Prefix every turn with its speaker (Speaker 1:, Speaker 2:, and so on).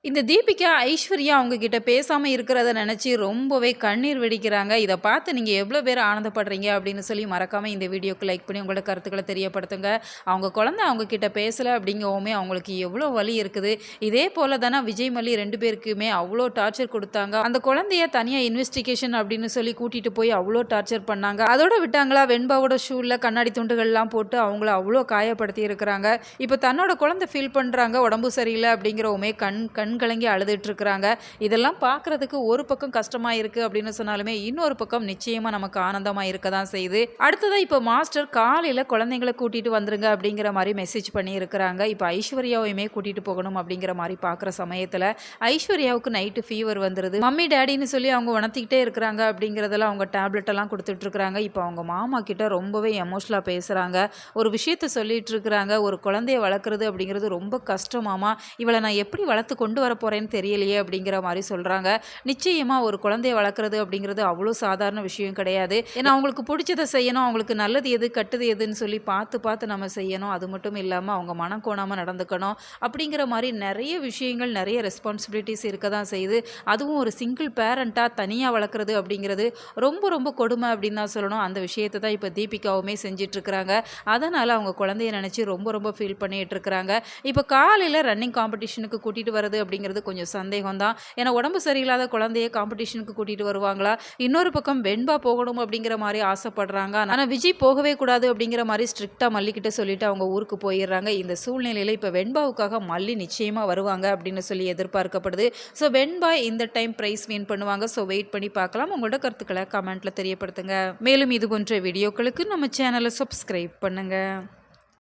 Speaker 1: இந்த தீபிகா, ஐஸ்வர்யா அவங்க கிட்ட பேசாம இருக்கிறத நினைச்சு ரொம்பவே கண்ணீர் வெடிக்கிறாங்க. இத பார்த்து நீங்க எவ்வளோ பேர் ஆனந்தப்படுறீங்க அப்படின்னு சொல்லி மறக்காம இந்த வீடியோக்கு லைக் பண்ணி உங்களோட கருத்துக்கள தெரியப்படுத்துங்க. அவங்க குழந்தை அவங்க கிட்ட பேசல அப்படிங்கவுமே அவங்களுக்கு எவ்வளோ வலி இருக்குது. இதே போல தானே விஜய், மல்லி 2 பேருக்குமே அவ்வளோ டார்ச்சர் குடுத்தாங்க. அந்த குழந்தைய தனியா இன்வெஸ்டிகேஷன் அப்படின்னு சொல்லி கூட்டிட்டு போய் அவ்வளோ டார்ச்சர் பண்ணாங்க. அதோட விட்டாங்களா, வெண்பாவோட ஷூல கண்ணாடி துண்டுகள்லாம் போட்டு அவங்கள அவ்வளோ காயப்படுத்தி இருக்கிறாங்க. இப்போ தன்னோட குழந்தை ஃபீல் பண்றாங்க, உடம்பு சரியில்ல அப்படிங்கிறவுமே கண் கண் கலங்கி அழுதுட்டு இருக்கிறாங்க. இதெல்லாம் பார்க்கறதுக்கு ஒரு பக்கம் கஷ்டமா இருக்கு அப்படின்னு சொன்னாலுமே, இன்னொரு பக்கம் நிச்சயமா நமக்கு ஆனந்தமா இருக்க தான் செய்யுது. அடுத்ததா இப்போ மாஸ்டர் காலையில குழந்தைங்கள கூட்டிட்டு வந்துருங்க அப்படிங்கிற மாதிரி மெசேஜ் பண்ணி இருக்கிறாங்க. இப்போ ஐஸ்வர்யாவையுமே கூட்டிட்டு போகணும் அப்படிங்கிற மாதிரி பார்க்குற சமயத்தில் ஐஸ்வர்யாவுக்கு நைட்டு ஃபீவர் வந்துருது. மம்மி டேடின்னு சொல்லி அவங்க உணர்த்திக்கிட்டே இருக்கிறாங்க. அப்படிங்கிறதெல்லாம் அவங்க டேப்லெட் எல்லாம் கொடுத்துட்டு இருக்கிறாங்க. இப்போ அவங்க மாமா கிட்ட ரொம்பவே எமோஷனலாக பேசுறாங்க. ஒரு விஷயத்த சொல்லிட்டு இருக்கிறாங்க. ஒரு குழந்தைய வளர்க்குறது அப்படிங்கிறது ரொம்ப கஷ்டமாமா. இவளை நான் எப்படி வளர்த்து கொண்டு வர போறேன்னு தெரியலையே அப்படிங்கிற மாதிரி சொல்றாங்க. நிச்சயமா ஒரு குழந்தைய வளர்க்குறது அப்படிங்கிறது அவ்வளோ சாதாரண விஷயம் கிடையாது. ஏன்னா அவங்களுக்கு பிடிச்சதை செய்யணும், அவங்களுக்கு நல்லது எது கெட்டது எதுன்னு சொல்லி பார்த்து பார்த்து நம்ம செய்யணும். அது மட்டும் இல்லாமல் அவங்க மனம் கோணாமல் நடந்துக்கணும். அப்படிங்கிற மாதிரி நிறைய விஷயங்கள், நிறைய ரெஸ்பான்சிபிலிட்டிஸ் இருக்க தான் செய்யுது. அதுவும் ஒரு சிங்கிள் பேரண்ட்டாக தனியாக வளர்க்குறது அப்படிங்கிறது ரொம்ப ரொம்ப கொடுமை அப்படின்னு தான் சொல்லணும். அந்த விஷயத்தை தான் இப்போ தீபிகாவுமே செஞ்சிட்ருக்கிறாங்க. அதனால் அவங்க குழந்தைய நினச்சி ரொம்ப ரொம்ப ஃபீல் பண்ணிகிட்டு இருக்கிறாங்க. இப்போ காலையில் ரன்னிங் காம்படிஷனுக்கு கூட்டிகிட்டு வரது அப்படிங்கிறது கொஞ்சம் சந்தேகம் தான். ஏன்னா உடம்பு சரியில்லாத குழந்தைய காம்படிஷனுக்கு கூட்டிட்டு வருவாங்களா? இன்னொரு பக்கம் வெண்பா போகணும் அப்படிங்கிற மாதிரி ஆசைப்படுறாங்க. ஆனால் விஜய் போகவே கூடாது அப்படிங்கிற மாதிரி ஸ்ட்ரிக்டாக மல்லிக்கிட்ட சொல்லிட்டு அவங்க ஊருக்கு போயிடுறாங்க. இந்த சூழ்நிலையில் இப்போ வெண்பாவுக்காக மல்லி நிச்சயமா வருவாங்க அப்படின்னு சொல்லி எதிர்பார்க்கப்படுது. ஸோ வெண்பா இந்த டைம் பிரைஸ் வின் பண்ணுவாங்க. ஸோ வெயிட் பண்ணி பார்க்கலாம். உங்களோட கருத்துக்களை கமெண்ட்ல தெரியப்படுத்துங்க. மேலும் இது போன்ற வீடியோக்களுக்கு நம்ம சேனலை சப்ஸ்கிரைப் பண்ணுங்க.